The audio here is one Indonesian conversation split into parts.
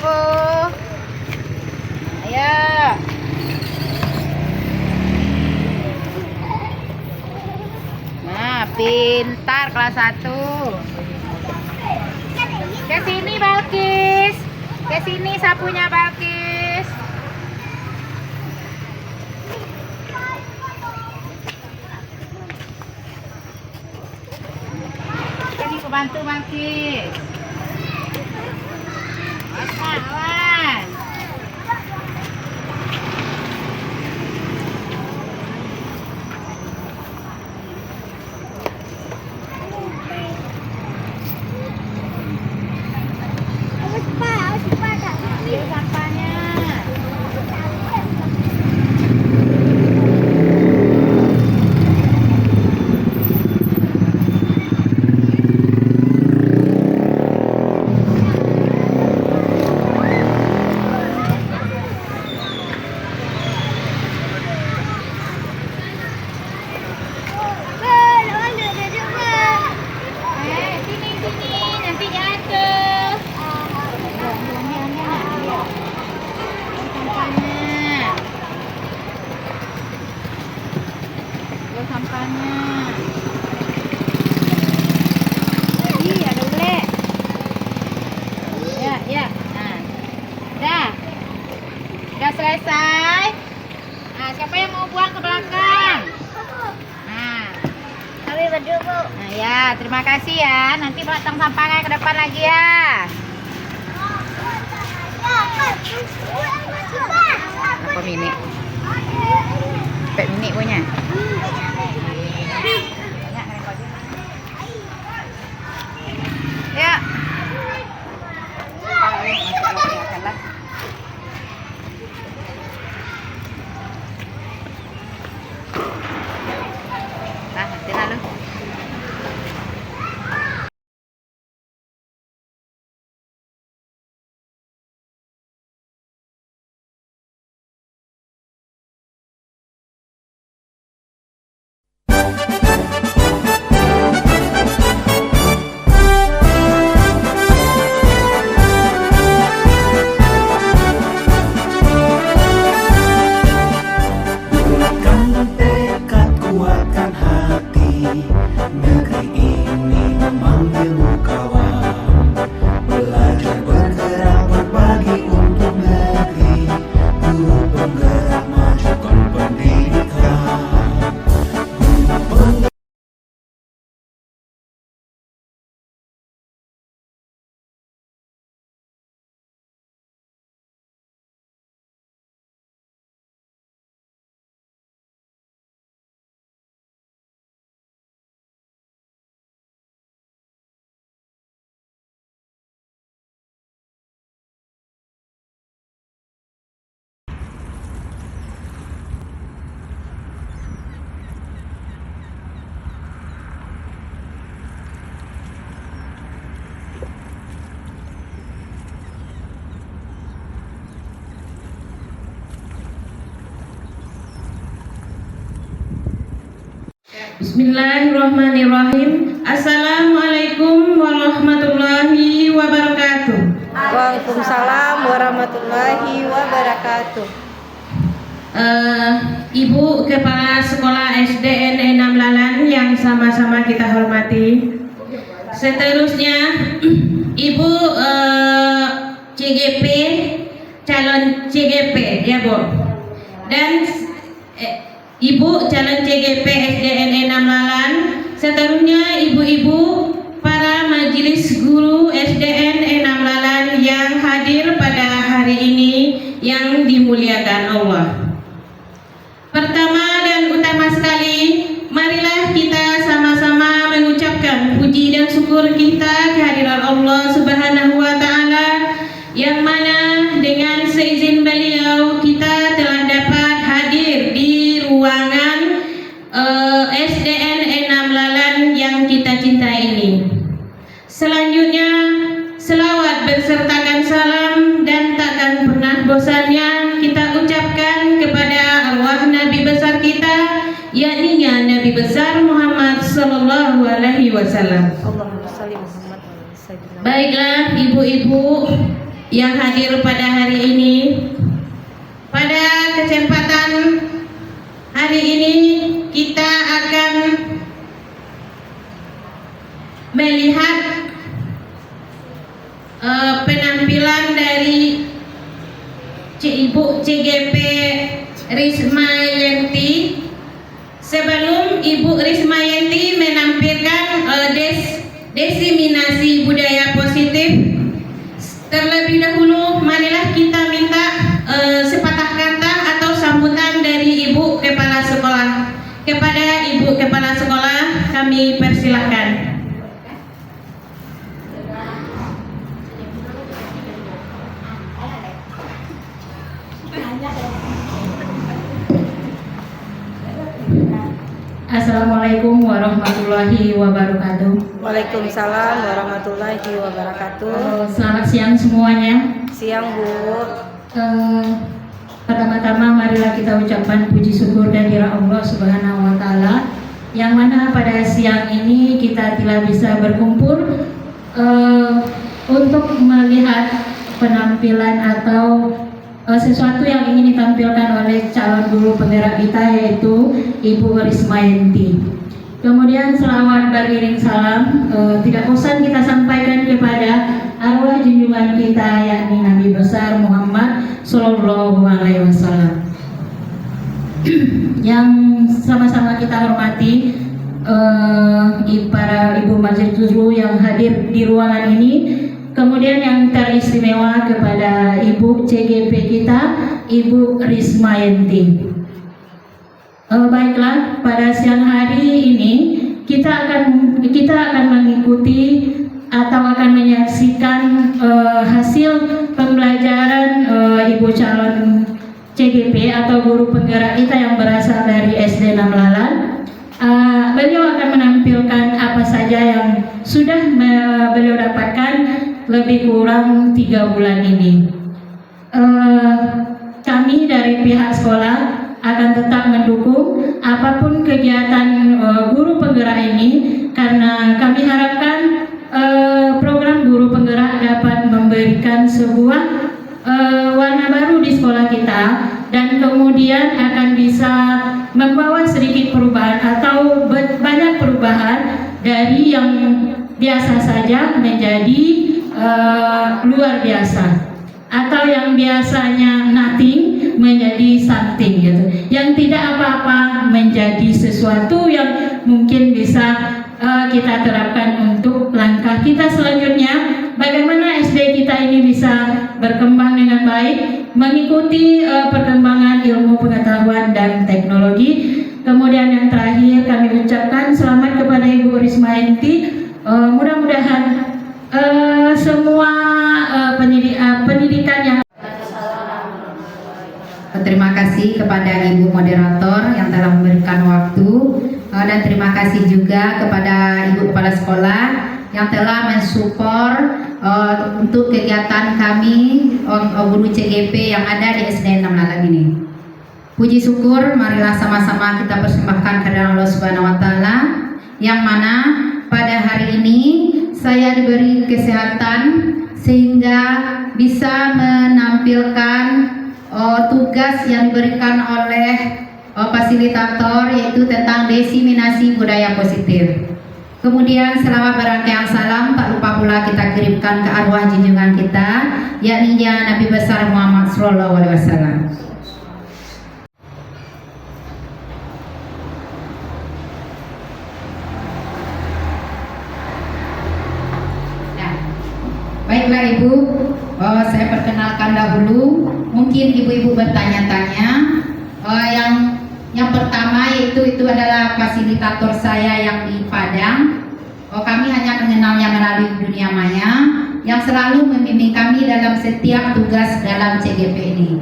ibu-ibu. Ayo. Nah, pintar kelas 1. Ke sini Balkis. Ke sini sapunya Balkis. Ini aku bantu Balkis. Awas. Ambil sampahnya. Sampahnya. Ih, ada ule. Ya. Nah. Udah selesai. Nah, siapa yang mau buang ke belakang? Nah. Kami berdua, Bu. Nah, ya, terima kasih ya. Nanti bawa tong sampahnya ke depan lagi ya. Apa mini? Pek mini punya. Ya. Nah, nanti lalu. Negeri ini memanggilmu kawan, belajar bergerak berbagi untuk negeri, guru penggerak majukan pendidikan, guru penggerak. Bismillahirrahmanirrahim. Assalamualaikum warahmatullahi wabarakatuh. Waalaikumsalam warahmatullahi wabarakatuh. Ibu Kepala Sekolah SDN 6 Lalan yang sama-sama kita hormati. Seterusnya Ibu CGP, calon CGP ya Bu. Dan Ibu calon CGP SDN 6 Lalan. Seterusnya ibu-ibu para majelis guru SDN 6 Lalan yang hadir pada hari ini yang dimuliakan Allah. Pertama dan utama sekali, marilah kita sama-sama mengucapkan puji dan syukur kita kehadiran Allah Subhanahu wa Ta'ala, yang mana dengan seizin beliau kita telah dapat hadir di ruangan SDN 6 Lalan yang kita cintai ini. Selanjutnya, selawat bersertakan salam dan takkan pernah bosannya kita ucapkan kepada arwah Nabi besar kita, yakni Nabi besar Muhammad Sallallahu Alaihi Wasallam. Allahumma shalli Muhammad. Baiklah ibu-ibu, yang hadir pada hari ini. Pada kesempatan hari ini kita akan melihat penampilan dari Ibu CGP Rismayanti. Sebelum Ibu Rismayanti menampilkan diseminasi budaya positif, terlebih dahulu marilah kita minta sepatah kata atau sambutan dari Ibu Kepala Sekolah. Kepada Ibu Kepala Sekolah kami persilahkan. Assalamualaikum warahmatullahi wabarakatuh. Waalaikumsalam warahmatullahi wabarakatuh. Selamat siang semuanya. Siang Bu. Pertama-tama marilah kita ucapkan puji syukur kehadirat Allah Subhanahu wa taala, yang mana pada siang ini kita telah bisa berkumpul untuk melihat penampilan atau sesuatu yang ingin ditampilkan oleh calon guru penggerak kita, yaitu Ibu Rismayanti. Kemudian selawat beriring salam tidak bosan kita sampaikan kepada arwah junjungan kita, yakni Nabi besar Muhammad Sallallahu Alaihi Wasallam. Yang sama-sama kita hormati para ibu majelis yang hadir di ruangan ini. Kemudian yang teristimewa kepada Ibu CGP kita, Ibu Rismayanti. Baiklah, pada siang hari ini kita akan mengikuti atau akan menyaksikan hasil pembelajaran Ibu calon CGP atau guru penggerak kita yang berasal dari SD 6 Lalan. Beliau akan menampilkan apa saja yang sudah beliau dapatkan lebih kurang 3 bulan ini. Kami dari pihak sekolah akan tetap mendukung apapun kegiatan guru penggerak ini, karena kami harapkan program guru penggerak dapat memberikan sebuah warna baru di sekolah kita, dan kemudian akan bisa membawa sedikit perubahan atau banyak perubahan dari yang biasa saja menjadi luar biasa, atau yang biasanya nothing menjadi something gitu, yang tidak apa-apa menjadi sesuatu yang mungkin bisa kita terapkan untuk langkah kita selanjutnya, bagaimana SD kita ini bisa berkembang dengan baik, mengikuti perkembangan ilmu pengetahuan dan teknologi. Kemudian yang terakhir kami ucapkan selamat kepada Ibu Rismayanti. Mudah-mudahan semua pendidikan yang. Terima kasih kepada Ibu Moderator yang telah memberikan waktu, dan terima kasih juga kepada Ibu Kepala Sekolah yang telah mensupport untuk kegiatan kami guru CGP yang ada di SD 6 Lalan ini. Puji syukur marilah sama-sama kita persembahkan kepada Allah Subhanahu wa taala, yang mana pada hari ini saya diberi kesehatan sehingga bisa menampilkan tugas yang diberikan oleh fasilitator, yaitu tentang diseminasi budaya positif. Kemudian selawat berangkaian salam tak lupa pula kita kirimkan ke arwah junjungan kita, yakni Nabi besar Muhammad Sallallahu Alaihi Wasallam. Baiklah Ibu, saya perkenalkan dahulu. Mungkin ibu-ibu bertanya-tanya. Yang pertama itu adalah fasilitator saya yang di Padang. Kami hanya mengenalnya melalui dunia maya, yang selalu membimbing kami dalam setiap tugas dalam CGP ini.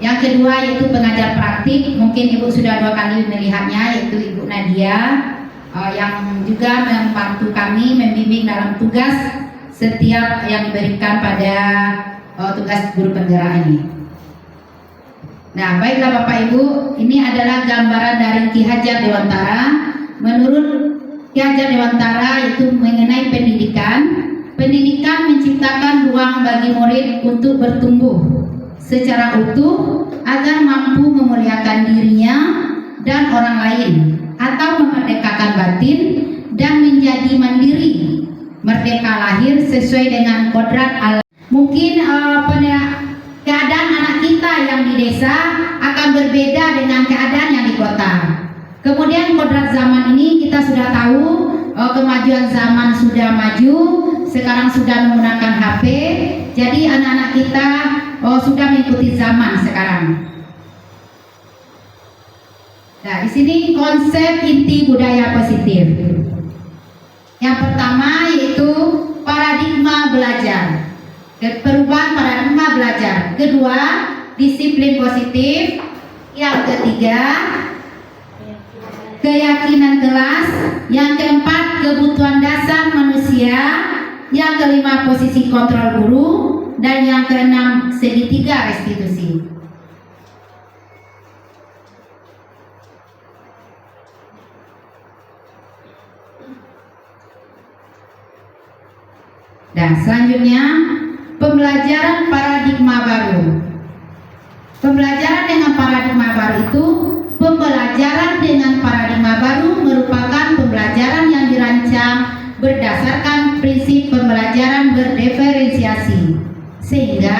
Yang kedua yaitu pengajar praktik. Mungkin Ibu sudah 2 kali melihatnya, yaitu Ibu Nadia, yang juga membantu kami membimbing dalam tugas setiap yang diberikan pada tugas guru penggerak ini. Nah, baiklah Bapak Ibu, ini adalah gambaran dari Ki Hajar Dewantara. Menurut Ki Hajar Dewantara itu mengenai pendidikan, pendidikan menciptakan ruang bagi murid untuk bertumbuh secara utuh agar mampu memuliakan dirinya dan orang lain, atau memerdekakan batin dan menjadi mandiri, merdeka lahir sesuai dengan kodrat Allah. Mungkin keadaan anak kita yang di desa akan berbeda dengan keadaan yang di kota. Kemudian kodrat zaman ini kita sudah tahu, kemajuan zaman sudah maju, sekarang sudah menggunakan HP, jadi anak-anak kita sudah mengikuti zaman sekarang. Nah, di sini konsep inti budaya positif. Yang pertama yaitu paradigma belajar. Perubahan paradigma belajar. Kedua, disiplin positif. Yang ketiga, keyakinan kelas. Yang keempat, kebutuhan dasar manusia. Yang kelima, posisi kontrol guru. Dan yang keenam, segitiga restitusi. Dan selanjutnya, pembelajaran paradigma baru. Pembelajaran dengan paradigma baru itu, pembelajaran dengan paradigma baru merupakan pembelajaran yang dirancang berdasarkan prinsip pembelajaran berdiferensiasi, sehingga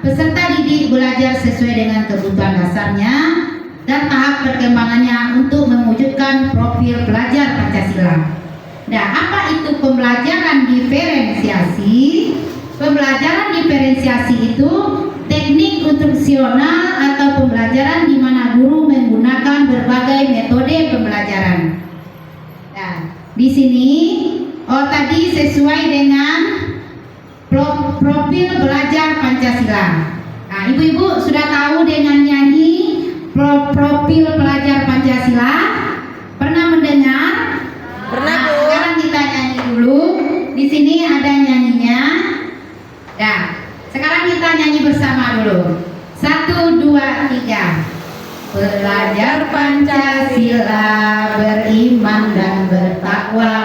peserta didik belajar sesuai dengan kebutuhan dasarnya dan tahap perkembangannya untuk mewujudkan profil pelajar Pancasila. Nah, apa itu pembelajaran diferensiasi? Pembelajaran diferensiasi itu teknik instruksional atau pembelajaran di mana guru menggunakan berbagai metode pembelajaran. Nah, di sini tadi sesuai dengan profil belajar Pancasila. Nah, ibu-ibu sudah tahu dengan nyanyi profil pelajar Pancasila? Pernah mendengar? Pernah, Bu. Sekarang kita nyanyi dulu. Di sini ada nyanyinya. Nah, sekarang kita nyanyi bersama dulu. 1, 2, 3. Belajar Pancasila, beriman dan bertakwa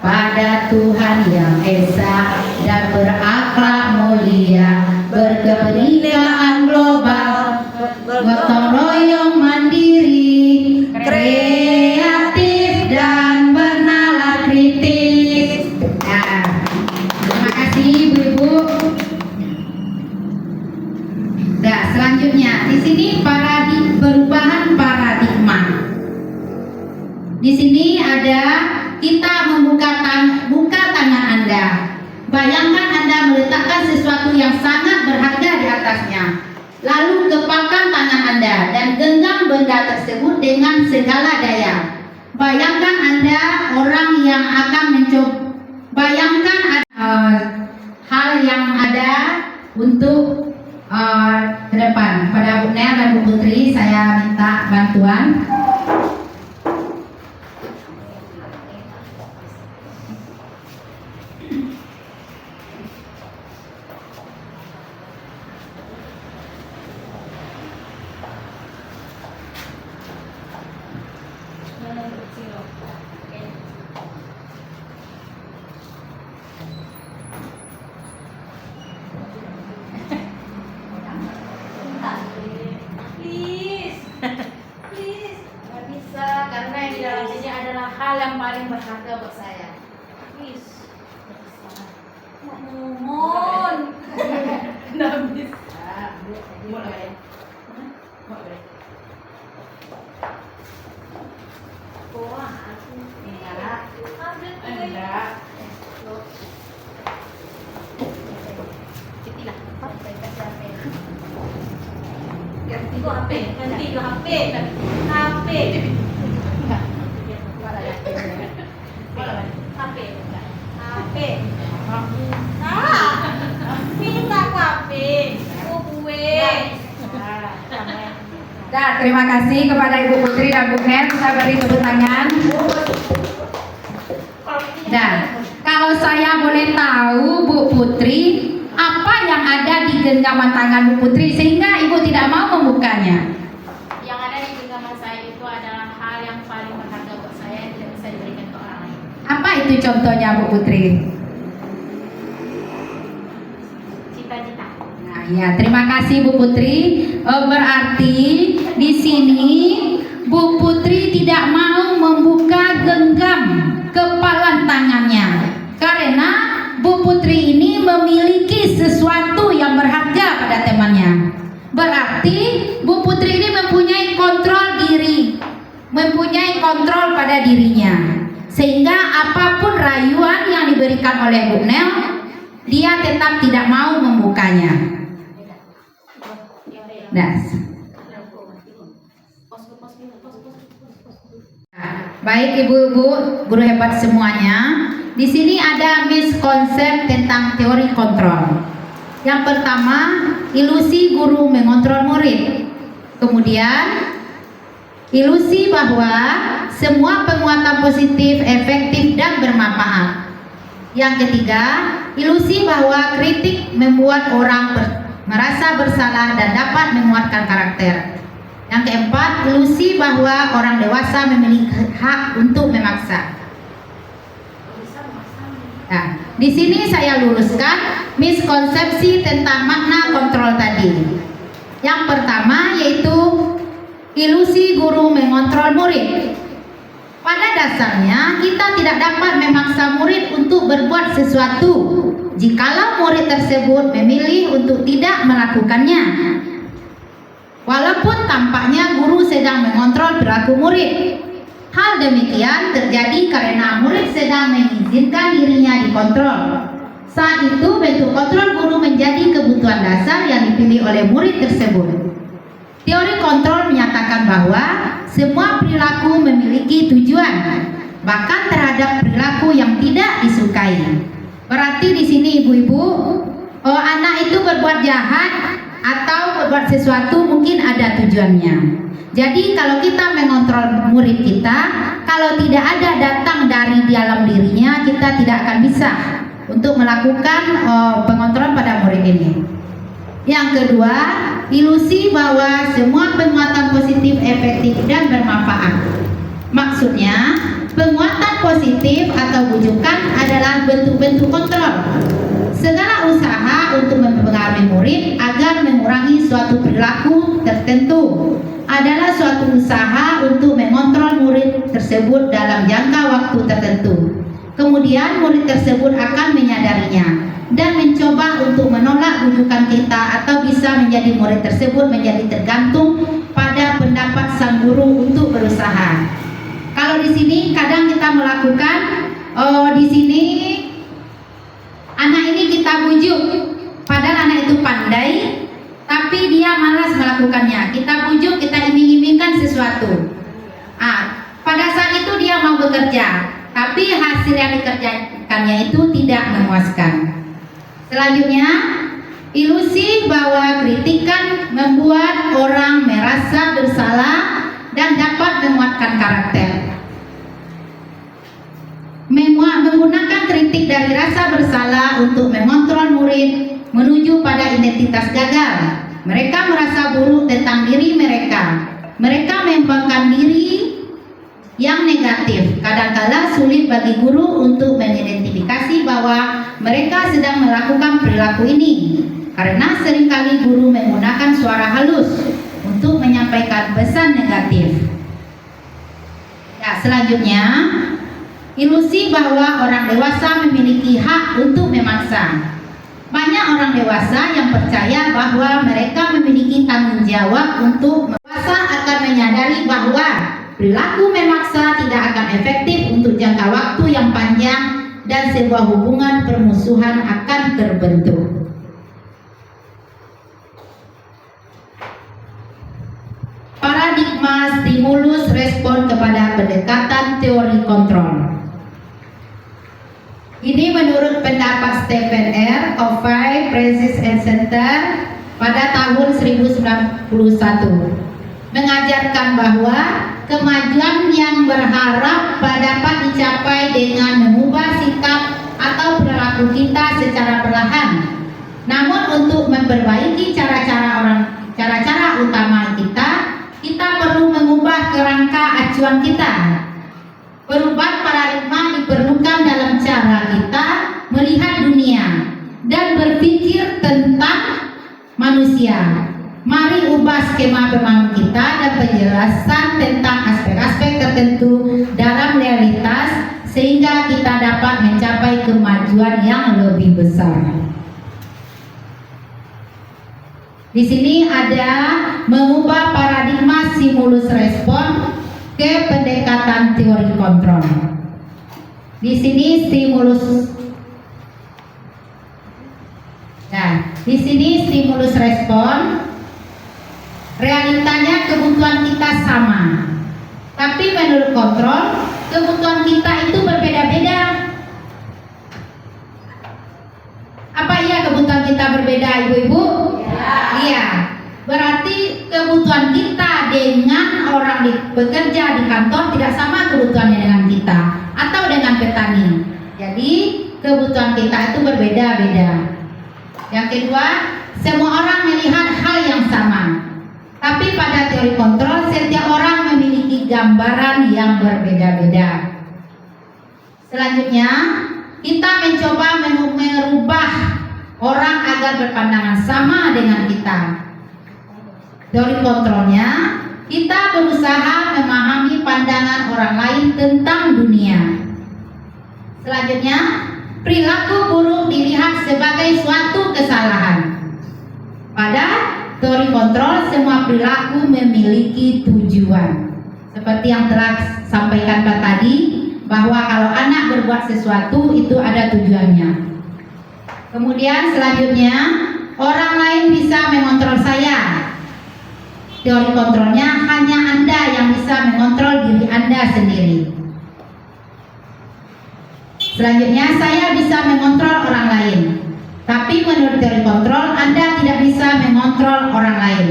pada Tuhan yang Esa dan berakhlak mulia, berkepentingan global, gotong royong mandiri, kreatif dan bernalar kritis. Nah, terima kasih ibu-ibu. Nah, selanjutnya di sini perubahan paradigma. Di sini ada kita buka tangan Anda. Bayangkan Anda meletakkan sesuatu yang sangat berharga di atasnya. Lalu kepalkan tangan Anda dan genggam benda tersebut dengan segala daya. Bayangkan Anda orang yang akan mencoba. Bayangkan hal yang ada untuk ke depan. Pada Bu Nel dan Bu Putri saya minta bantuan. Nggak bisa, karena yang di dalam sini adalah hal yang paling berharga buat saya. Please. Mohon. Nggak bisa. Mulai. Wah, enggak. Enggak. Cetilah. Ganti ke HP. Minta ke HP. Nah, terima kasih kepada Ibu Putri dan Bu Nel. Kita beri tepuk tangan. Dan kalau saya boleh tahu, Bu Putri, apa yang ada di genggaman tangan Bu Putri sehingga Ibu tidak mau membukanya? Yang ada di genggaman saya itu adalah hal yang paling berharga buat saya yang tidak bisa diberikan ke orang lain. Apa itu contohnya Bu Putri? Ya, terima kasih Bu Putri. Berarti di sini Bu Putri tidak mau membuka genggam kepala tangannya karena Bu Putri ini memiliki sesuatu yang berharga pada temannya. Berarti Bu Putri ini mempunyai kontrol diri, mempunyai kontrol pada dirinya, sehingga apapun rayuan yang diberikan oleh Bu Nel, dia tetap tidak mau membukanya. Baik ibu-ibu, guru hebat semuanya. Di sini ada miskonsep tentang teori kontrol. Yang pertama, ilusi guru mengontrol murid. Kemudian, ilusi bahwa semua penguatan positif, efektif, dan bermanfaat. Yang ketiga, ilusi bahwa kritik membuat orang merasa bersalah dan dapat menguatkan karakter. Yang keempat, ilusi bahwa orang dewasa memiliki hak untuk memaksa. Nah, di sini saya luruskan miskonsepsi tentang makna kontrol tadi. Yang pertama yaitu ilusi guru mengontrol murid. Pada dasarnya kita tidak dapat memaksa murid untuk berbuat sesuatu jikalau murid tersebut memilih untuk tidak melakukannya. Walaupun tampaknya guru sedang mengontrol perilaku murid. Hal demikian terjadi karena murid sedang mengizinkan dirinya dikontrol. Saat itu bentuk kontrol guru menjadi kebutuhan dasar yang dipilih oleh murid tersebut. Teori kontrol menyatakan bahwa semua perilaku memiliki tujuan, bahkan terhadap perilaku yang tidak disukai. Berarti di sini ibu-ibu, anak itu berbuat jahat atau berbuat sesuatu mungkin ada tujuannya. Jadi kalau kita mengontrol murid kita, kalau tidak ada datang dari dalam dirinya, kita tidak akan bisa untuk melakukan pengontrolan pada murid ini. Yang kedua, ilusi bahwa semua penguatan positif, efektif, dan bermanfaat. Maksudnya, penguatan positif atau bujukan adalah bentuk-bentuk kontrol. Segala usaha untuk mempengaruhi murid agar mengurangi suatu perilaku tertentu adalah suatu usaha untuk mengontrol murid tersebut dalam jangka waktu tertentu. Kemudian murid tersebut akan menyadarinya dan mencoba untuk menolak bujukan kita, atau bisa menjadi murid tersebut menjadi tergantung pada pendapat sang guru untuk berusaha. Kalau di sini kadang kita melakukan di sini anak ini kita bujuk, padahal anak itu pandai, tapi dia malas melakukannya. Kita bujuk, kita iming-imingkan sesuatu. Pada saat itu dia mau bekerja, tapi hasil yang dikerjakannya itu tidak memuaskan. Selanjutnya, ilusi bahwa kritikan membuat orang merasa bersalah dan dapat menguatkan karakter. Menggunakan kritik dari rasa bersalah untuk mengontrol murid menuju pada identitas gagal. Mereka merasa buruk tentang diri mereka. Mereka membangun diri yang negatif. Kadang-kala sulit bagi guru untuk mengidentifikasi bahwa mereka sedang melakukan perilaku ini, karena seringkali guru menggunakan suara halus untuk menyampaikan pesan negatif. Selanjutnya, ilusi bahwa orang dewasa memiliki hak untuk memaksa. Banyak orang dewasa yang percaya bahwa mereka memiliki tanggung jawab untuk dewasa akan menyadari bahwa perilaku memaksa tidak akan efektif untuk jangka waktu yang panjang dan sebuah hubungan permusuhan akan terbentuk. Paradigma stimulus respon kepada pendekatan teori kontrol. Ini menurut pendapat Stephen R. Covey, Francis and Center pada tahun 1991, mengajarkan bahwa kemajuan yang berharap dapat dicapai dengan mengubah sikap atau perilaku kita secara perlahan. Namun untuk memperbaiki cara-cara utama kita perlu mengubah kerangka acuan kita. Perubahan paradigma diperlukan dalam cara kita melihat dunia dan berpikir tentang manusia. Mari ubah skema pemahaman kita dan penjelasan tentang aspek-aspek tertentu dalam realitas sehingga kita dapat mencapai kemajuan yang lebih besar. Di sini ada mengubah paradigma stimulus respon ke pendekatan teori kontrol. Di sini stimulus respon, realitanya kebutuhan kita sama, tapi menurut kontrol kebutuhan kita itu berbeda-beda. Apa iya kebutuhan kita berbeda, ibu-ibu? Iya. Berarti kebutuhan kita dengan orang bekerja di kantor tidak sama kebutuhannya dengan kita atau dengan petani. Jadi kebutuhan kita itu berbeda-beda. Yang kedua, semua orang melihat hal yang sama. Tapi pada teori kontrol, setiap orang memiliki gambaran yang berbeda-beda. Selanjutnya, kita mencoba merubah orang agar berpandangan sama dengan kita. Teori kontrolnya, kita berusaha memahami pandangan orang lain tentang dunia. Selanjutnya, perilaku buruk dilihat sebagai suatu kesalahan. Pada teori kontrol, semua perilaku memiliki tujuan. Seperti yang telah sampaikan Pak tadi, bahwa kalau anak berbuat sesuatu itu ada tujuannya. Kemudian selanjutnya, orang lain bisa mengontrol saya. Teori kontrolnya hanya Anda yang bisa mengontrol diri Anda sendiri. Selanjutnya, saya bisa mengontrol orang lain. Tapi menurut teori kontrol, Anda tidak bisa mengontrol orang lain.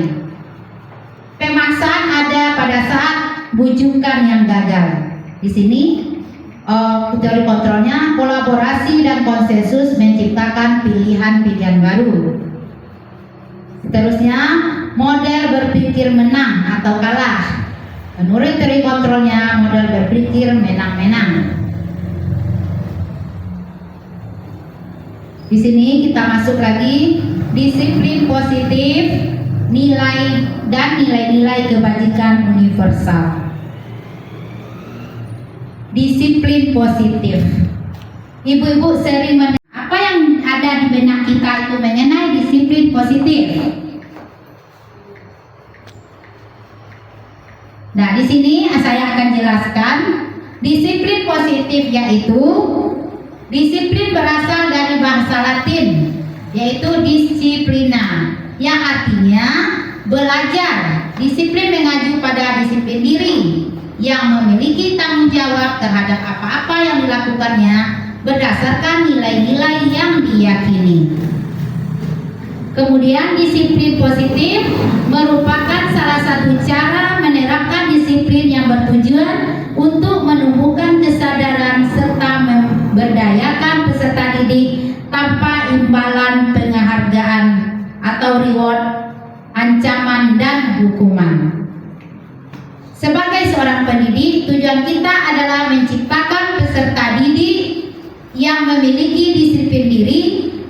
Pemaksaan ada pada saat bujukan yang gagal. Di sini teori kontrolnya, kolaborasi dan konsensus menciptakan pilihan-pilihan baru. Seterusnya, model berpikir menang atau kalah. Menurut teori kontrolnya, model berpikir menang-menang. Di sini kita masuk lagi disiplin positif, nilai dan nilai-nilai kebajikan universal. Disiplin positif. Ibu-ibu sering apa yang ada di benak kita itu mengenai disiplin positif. Nah, di sini saya akan jelaskan disiplin positif, yaitu disiplin berasal dari bahasa Latin, yaitu disciplina, yang artinya belajar. Disiplin mengacu pada disiplin diri yang memiliki tanggung jawab terhadap apa-apa yang dilakukannya berdasarkan nilai-nilai yang diyakini. Kemudian disiplin positif merupakan salah satu cara menerapkan disiplin yang bertujuan untuk menumbuhkan kesadaran serta memberdayakan peserta didik tanpa imbalan penghargaan atau reward, ancaman dan hukuman. Sebagai seorang pendidik, tujuan kita adalah menciptakan peserta didik yang memiliki disiplin diri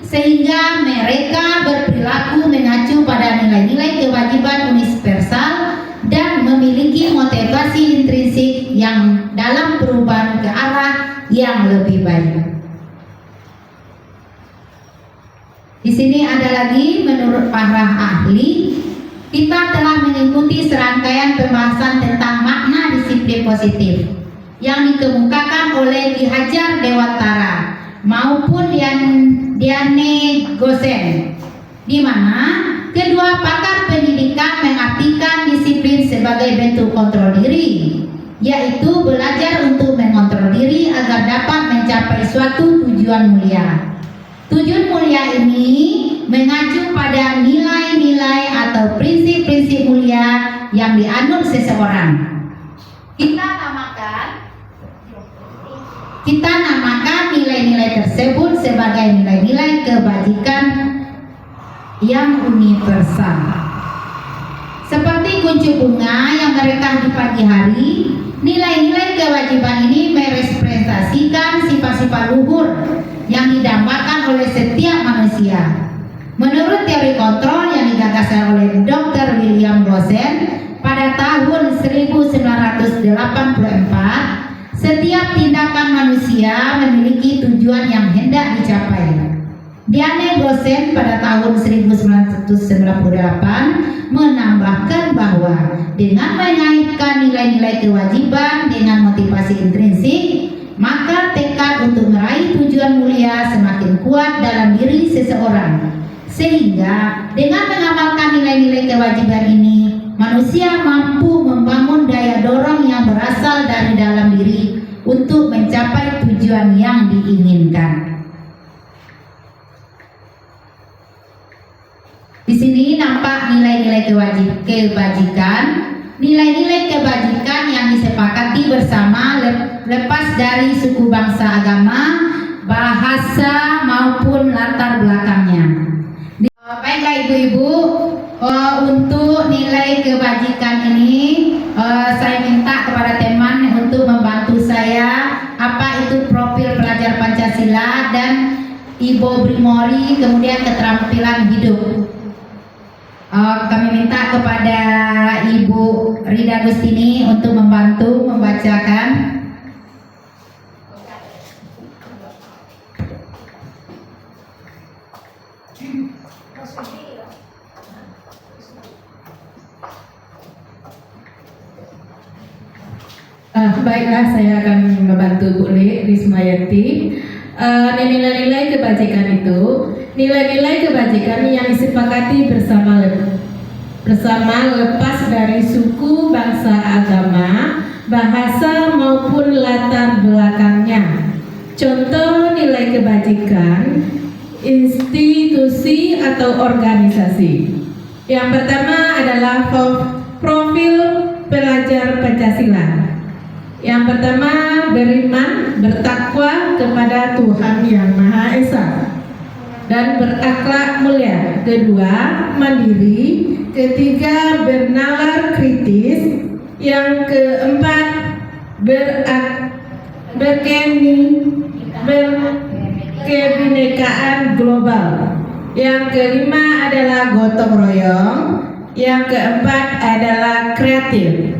sehingga mereka berperilaku mengacu pada nilai-nilai kewajiban universal dan memiliki motivasi intrinsik yang dalam perubahan ke arah yang lebih baik. Di sini ada lagi, menurut para ahli, kita telah mengikuti serangkaian pembahasan tentang makna disiplin positif yang dikemukakan oleh Ki Hajar Dewantara maupun Diane Gosen, di mana kedua pakar pendidikan mengartikan disiplin sebagai bentuk kontrol diri, yaitu belajar untuk mengontrol diri agar dapat mencapai suatu tujuan mulia. Tujuan mulia ini mengacu pada nilai-nilai atau prinsip-prinsip mulia yang dianut seseorang. Kita namakan nilai-nilai tersebut sebagai nilai-nilai kebajikan yang universal. Seperti kuncup bunga yang merekah di pagi hari, nilai-nilai kewajiban ini merepresentasikan sifat-sifat luhur yang didambakan oleh setiap manusia. Menurut teori kontrol yang berasal oleh Dr. William Gosen pada tahun 1984. Setiap tindakan manusia memiliki tujuan yang hendak dicapai. Diane Gosen pada tahun 1998 menambahkan bahwa dengan mengaitkan nilai-nilai kewajiban dengan motivasi intrinsik, maka tekad untuk meraih tujuan mulia semakin kuat dalam diri seseorang. Sehingga dengan mengamalkan nilai-nilai kewajiban ini, manusia mampu membangun daya dorong yang berasal dari dalam diri untuk mencapai tujuan yang diinginkan. Di sini nampak nilai-nilai kebajikan, nilai-nilai kebajikan yang disepakati bersama lepas dari suku, bangsa, agama, bahasa maupun latar belakangnya. Baiklah ibu-ibu, untuk nilai kebajikan ini saya minta kepada teman untuk membantu saya apa itu profil pelajar Pancasila dan Ibu Brimori, kemudian keterampilan hidup. Kami minta kepada Ibu Rida Gustini untuk membantu membacakan. Baiklah, saya akan membantu Bu Rismayanti. Nilai-nilai kebajikan itu nilai-nilai kebajikan yang disepakati bersama lepas dari suku, bangsa, agama, bahasa maupun latar belakangnya. Contoh nilai kebajikan institusi atau organisasi. Yang pertama adalah profil pelajar Pancasila. Yang pertama, beriman, bertakwa kepada Tuhan Yang Maha Esa dan berakhlak mulia. Kedua, mandiri. Ketiga, bernalar kritis. Yang keempat, berkebinekaan global. Yang kelima adalah gotong royong. Yang keempat adalah kreatif.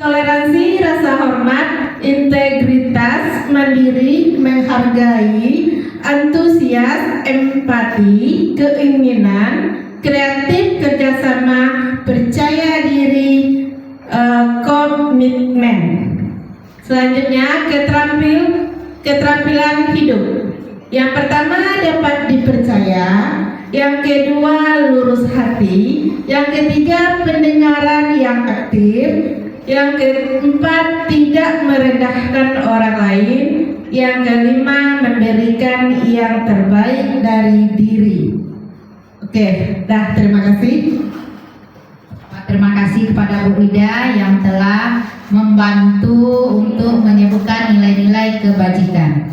Toleransi, rasa hormat, integritas, mandiri, menghargai, antusias, empati, keinginan, kreatif, kerjasama, percaya diri, komitmen. Selanjutnya, keterampilan hidup. Yang pertama, dapat dipercaya. Yang kedua, lurus hati. Yang ketiga, pendengaran yang aktif. Yang keempat, tidak merendahkan orang lain. Yang kelima, memberikan yang terbaik dari diri. Oke, terima kasih. Terima kasih kepada Bu Ida yang telah membantu untuk menyebutkan nilai-nilai kebajikan.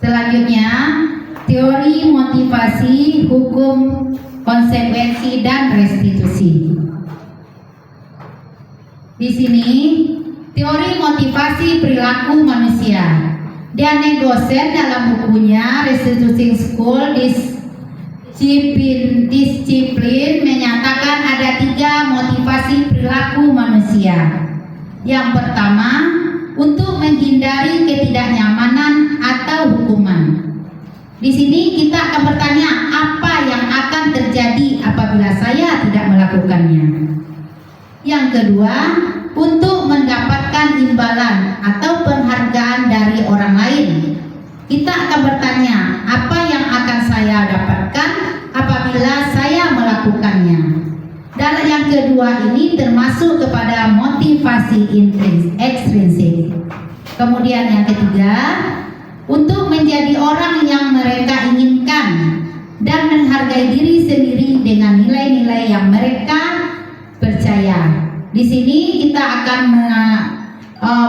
Selanjutnya, teori motivasi, hukum, konsekuensi, dan restitusi. Di sini teori motivasi perilaku manusia. Diane Gosen dalam bukunya Restituting School Disiplin menyatakan ada 3 motivasi perilaku manusia. Yang pertama, untuk menghindari ketidaknyamanan atau hukuman. Di sini kita akan bertanya, apa yang akan terjadi apabila saya tidak melakukannya? Yang kedua, untuk mendapatkan imbalan atau penghargaan dari orang lain. Kita akan bertanya, apa yang akan saya dapatkan apabila saya melakukannya? Dan yang kedua ini termasuk kepada motivasi ekstrinsik. Kemudian yang ketiga, untuk menjadi orang yang mereka inginkan dan menghargai diri sendiri dengan nilai-nilai yang mereka percaya. Di sini kita akan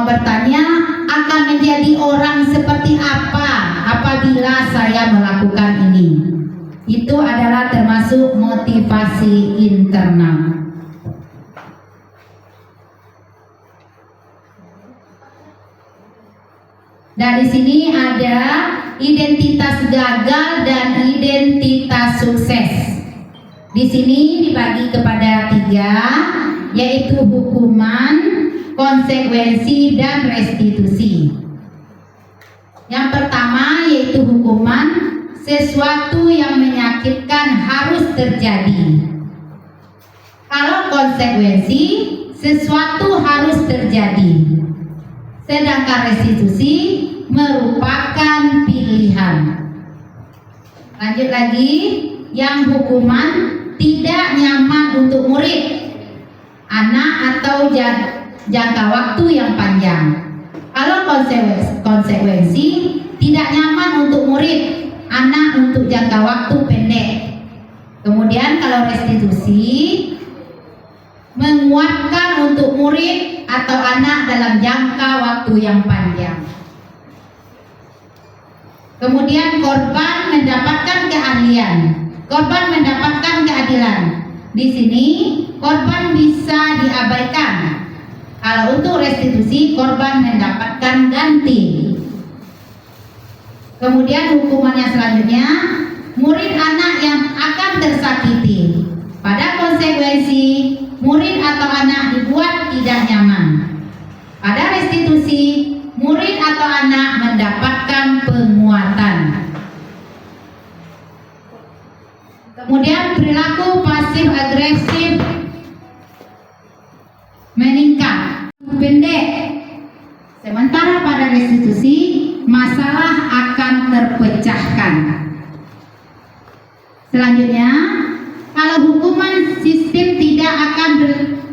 bertanya, akan menjadi orang seperti apa apabila saya melakukan ini? Itu adalah termasuk motivasi internal. Dan di sini ada identitas gagal dan identitas sukses. Di sini dibagi kepada 3, yaitu hukuman, konsekuensi, dan restitusi. Yang pertama yaitu hukuman, sesuatu yang menyakitkan harus terjadi. Kalau konsekuensi, sesuatu harus terjadi. Sedangkan restitusi merupakan pilihan. Lanjut lagi, yang hukuman tidak nyaman untuk murid, anak atau jangka waktu yang panjang. Kalau konsekuensi tidak nyaman untuk murid, anak untuk jangka waktu pendek. Kemudian kalau restitusi menguatkan untuk murid atau anak dalam jangka waktu yang panjang. Kemudian korban mendapatkan keahlian, korban mendapatkan keadilan. Di sini korban bisa diabaikan. Kalau untuk restitusi, korban mendapatkan ganti. Kemudian hukuman yang selanjutnya, murid anak yang akan tersakiti. Pada konsekuensi, murid atau anak dibuat tidak nyaman. Pada restitusi, murid atau anak mendapatkan penguatan. Kemudian perilaku pasif agresif meningkat, pendek. Sementara pada restitusi, masalah akan terpecahkan. Selanjutnya, kalau hukuman sistem tidak akan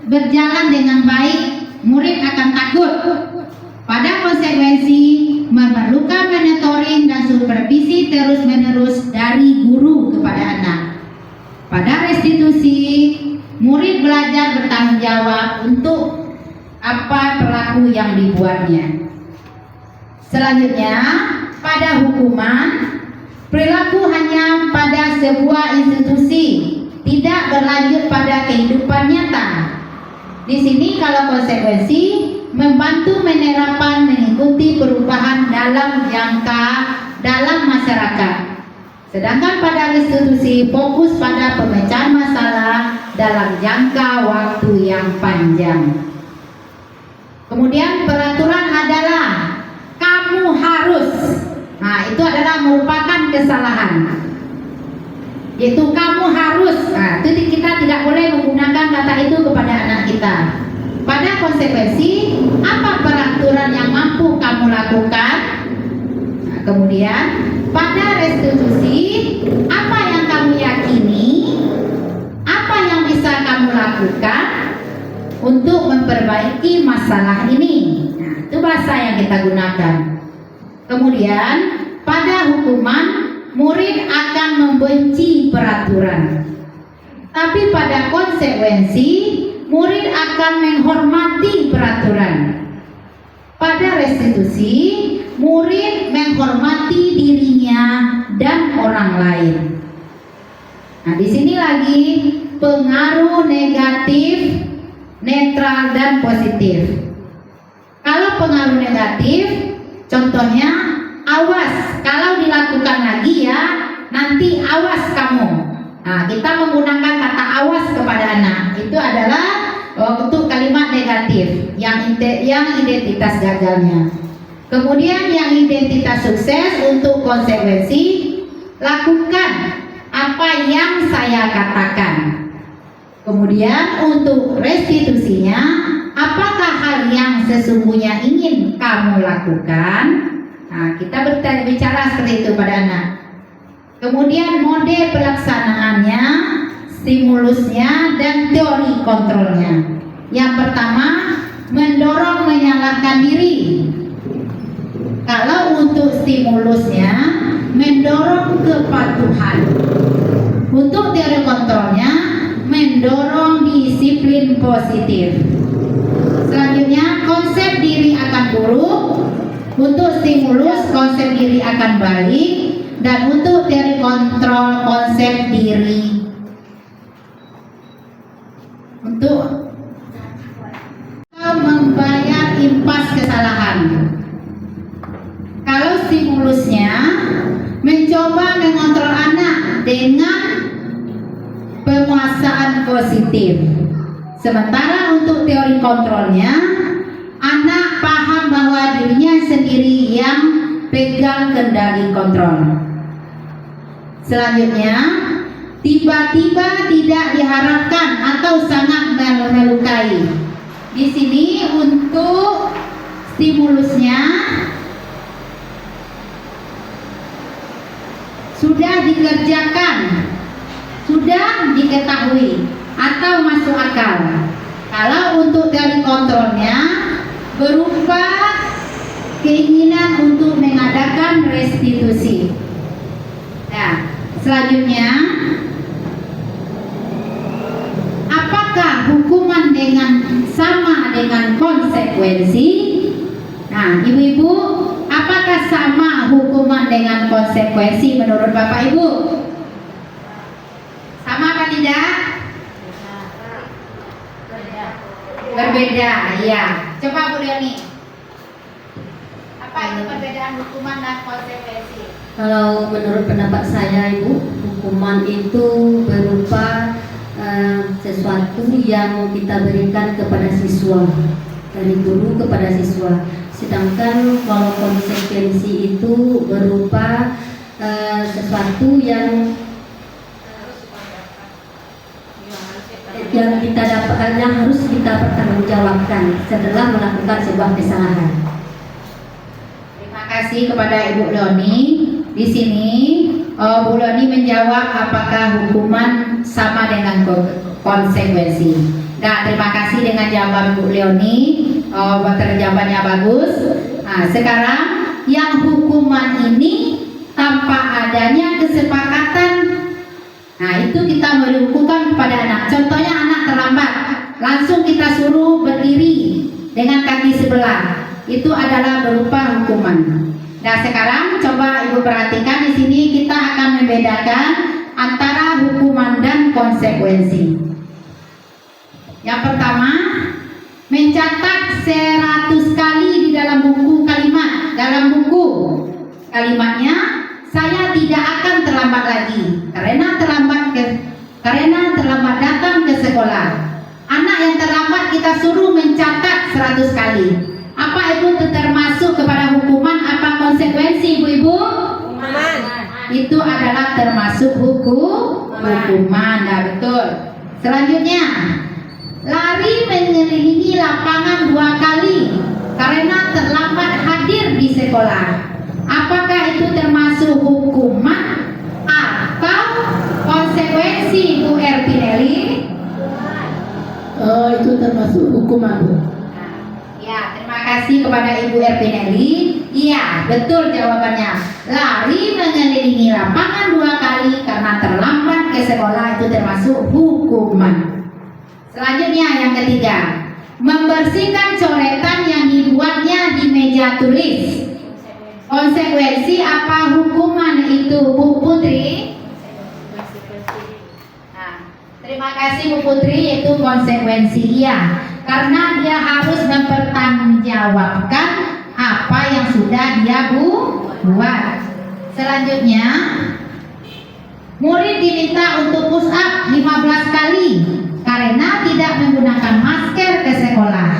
berjalan dengan baik, murid akan takut. Pada konsekuensi, memerlukan monitoring dan supervisi terus-menerus dari guru kepada anak. Pada restitusi, murid belajar bertanggung jawab untuk apa perilaku yang dibuatnya. Selanjutnya, pada hukuman, perilaku hanya pada sebuah institusi, tidak berlanjut pada kehidupan nyata. Di sini kalau konsekuensi membantu penerapan mengikuti perubahan dalam masyarakat. Sedangkan pada restitusi fokus pada pemecahan masalah dalam jangka waktu yang panjang. Kemudian peraturan adalah kamu harus. Nah, itu adalah merupakan kesalahan. Yaitu kamu harus. Nah, itu kita tidak boleh menggunakan kata itu kepada anak kita. Pada konsekuensi, apa peraturan yang mampu kamu lakukan? Nah, kemudian pada restitusi, apa yang kamu yakini? Apa yang bisa kamu lakukan untuk memperbaiki masalah ini? Nah, itu bahasa yang kita gunakan. Kemudian pada hukuman, murid akan membenci peraturan. Tapi pada konsekuensi, murid akan menghormati peraturan. Pada restitusi, murid menghormati dirinya dan orang lain. Nah, di sini lagi pengaruh negatif, netral, dan positif. Kalau pengaruh negatif, contohnya awas, kalau dilakukan lagi ya, nanti awas kamu. Nah, kita menggunakan kata awas kepada anak. Itu adalah untuk kalimat negatif yang identitas gagalnya. Kemudian yang identitas sukses untuk konsekuensi, lakukan apa yang saya katakan. Kemudian untuk restitusinya, apakah hal yang sesungguhnya ingin kamu lakukan? Nah, kita berbicara seperti itu pada anak. Kemudian mode pelaksanaannya, stimulusnya, dan teori kontrolnya. Yang pertama, mendorong menyalahkan diri. Kalau untuk stimulusnya, mendorong kepatuhan. Untuk teori kontrolnya, mendorong disiplin positif. Selanjutnya, konsep diri akan buruk. Untuk stimulus, konsep diri akan baik. Dan untuk teori kontrol, konsep diri untuk membayar impas kesalahan. Kalau stimulusnya dengan penguasaan positif. Sementara untuk teori kontrolnya, anak paham bahwa dirinya sendiri yang pegang kendali kontrol. Selanjutnya, tiba-tiba tidak diharapkan atau sangat melukai. Di sini untuk stimulusnya sudah dikerjakan, sudah diketahui atau masuk akal. Kalau untuk teori kontrolnya berupa keinginan untuk mengadakan restitusi. Nah, selanjutnya, apakah hukuman sama dengan konsekuensi? Nah, ibu-ibu, apakah sama hukuman dengan konsekuensi menurut Bapak Ibu? Sama apa tidak? Berbeda, iya. Coba Bu Leoni. Apa itu perbedaan hukuman dan konsekuensi? Kalau menurut pendapat saya, Ibu, hukuman itu berupa sesuatu yang kita berikan kepada siswa, dari guru kepada siswa. Sedangkan kalau konsekuensi itu berupa sesuatu yang kita dapat, yang harus kita pertanggungjawabkan setelah melakukan sebuah kesalahan. Terima kasih kepada Ibu Leoni. Di sini Bu Leoni menjawab apakah hukuman sama dengan konsekuensi. Nah, terima kasih dengan jawaban Bu Leoni. Jawabannya bagus. Nah, sekarang yang hukuman ini tanpa adanya kesepakatan, nah itu kita melakukan kepada anak. Contohnya anak terlambat, langsung kita suruh berdiri dengan kaki sebelah. Itu adalah berupa hukuman. Nah, sekarang coba Ibu perhatikan di sini kita akan membedakan antara hukuman dan konsekuensi. Yang pertama, mencatat 100 kali di dalam buku kalimat. Dalam buku kalimatnya, saya tidak akan terlambat lagi karena terlambat datang ke sekolah. Anak yang terlambat kita suruh mencatat 100 kali. Apa itu termasuk kepada hukuman? Apa konsekuensi, Ibu-ibu? Hukuman. Itu adalah termasuk hukuman. Nah, betul. Selanjutnya, lari mengelilingi lapangan 2 kali karena terlambat hadir di sekolah. Apakah itu termasuk hukuman atau konsekuensi, Bu Erpinelli? Itu termasuk hukuman, Bu. Ya, terima kasih kepada Ibu Erpinelli. Iya, betul jawabannya. Lari mengelilingi lapangan 2 kali karena terlambat ke sekolah itu termasuk hukuman. Selanjutnya yang ketiga, membersihkan coretan yang dibuatnya di meja tulis. Konsekuensi apa hukuman itu, Bu Putri? Nah, terima kasih Bu Putri, itu konsekuensi, iya. Karena dia harus mempertanggungjawabkan apa yang sudah dia buat. Selanjutnya, murid diminta untuk push up 15 kali karena tidak menggunakan masker ke sekolah.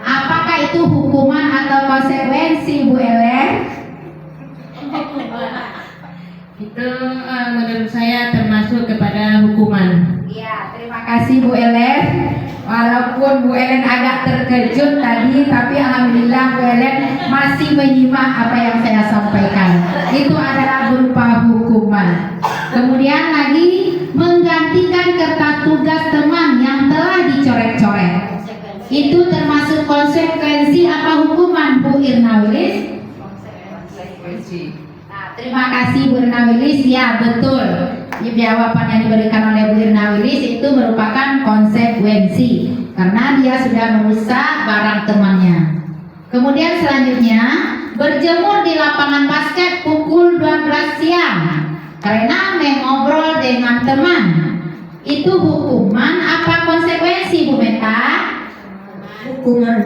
Apakah itu hukuman atau konsekuensi, Bu Ellen? Itu menurut saya termasuk kepada hukuman. Ya, terima kasih Bu Ellen. Walaupun Bu Ellen agak terkejut tadi, tapi alhamdulillah Bu Ellen masih menyimak apa yang saya sampaikan. Itu adalah berupa hukuman. Kemudian lagi, menggantikan kertas tugas teman yang telah dicoret-coret. Itu termasuk konsekuensi apa hukuman, Bu Irna Wilis? Nah, terima kasih Bu Irna Wilis. Ya, betul. Jawaban yang diberikan oleh Bu Irna Wilis itu merupakan konsekuensi karena dia sudah merusak barang temannya. Kemudian selanjutnya, berjemur di lapangan basket pukul 12 siang karena mengobrol dengan teman. Itu hukuman apa konsekuensi, Bu Meta? Hukuman.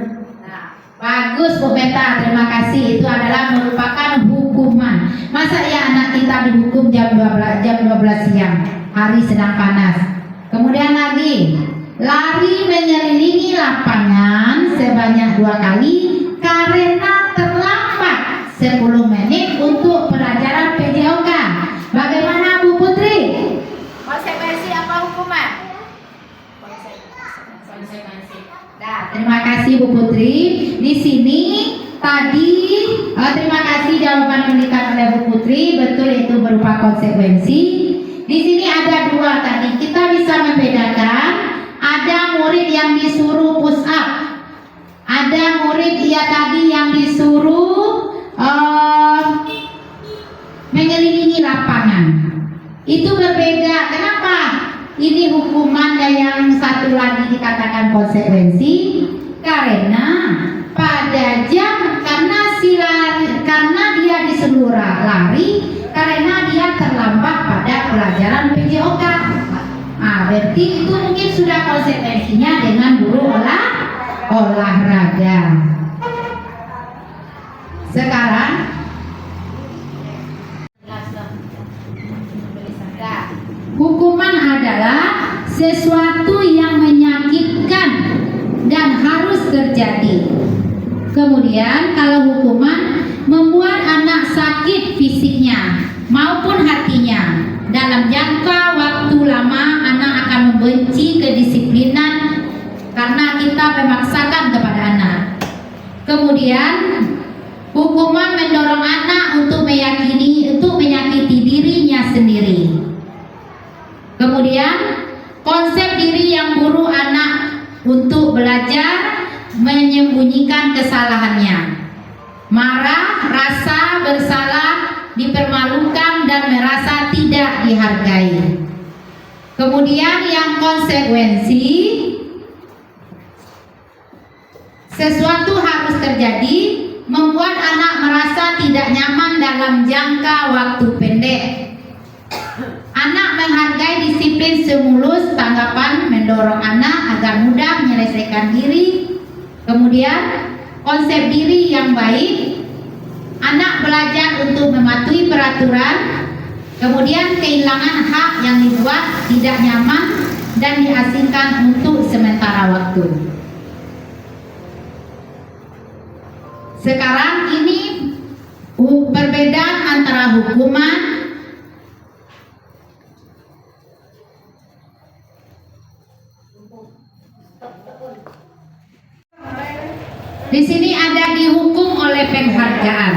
Nah, bagus Bu Meta, terima kasih. Itu adalah merupakan hukuman. Masa ya anak kita dihukum jam 12 siang? hari sedang panas. Kemudian lagi, lari menyelilingi lapangan sebanyak 2 kali karena terlambat 10 menit untuk pelajaran PJOK. Bagaimana Bu Putri? Konsekuensi apa hukuman? Nah, terima kasih Bu Putri. Di sini tadi terima kasih jawaban yang diberikan oleh Bu Putri, betul itu berupa konsekuensi. Di sini ada 2 tadi. Kita bisa membedakan, ada murid yang disuruh push up. Ada murid tadi yang disuruh mengelilingi lapangan. Itu berbeda. Kenapa? Ini hukuman dan yang satu lagi dikatakan konsekuensi karena pada jam karena dia disuruh lari karena dia terlambat pada pelajaran PJOK. Berarti itu mungkin sudah konsekuensinya dengan guru olahraga. Sekarang hukuman adalah sesuatu yang menyakitkan dan harus terjadi. Kemudian kalau hukuman membuat anak sakit fisiknya maupun hatinya, dalam jangka waktu lama anak akan membenci kedisiplinan karena kita memaksakan kepada anak. Kemudian hukuman mendorong anak untuk menyakiti dirinya sendiri. Kemudian konsep diri yang buruk anak untuk belajar menyembunyikan kesalahannya, marah, rasa bersalah, dipermalukan dan merasa tidak dihargai. Kemudian yang konsekuensi, sesuatu harus terjadi membuat anak merasa tidak nyaman dalam jangka waktu pendek. Anak menghargai disiplin semulus tanggapan mendorong anak agar mudah menyelesaikan diri. Kemudian konsep diri yang baik, anak belajar untuk mematuhi peraturan. Kemudian kehilangan hak yang dibuat tidak nyaman dan diasingkan untuk sementara waktu. Sekarang ini perbedaan antara hukuman di sini ada dihukum oleh penghargaan.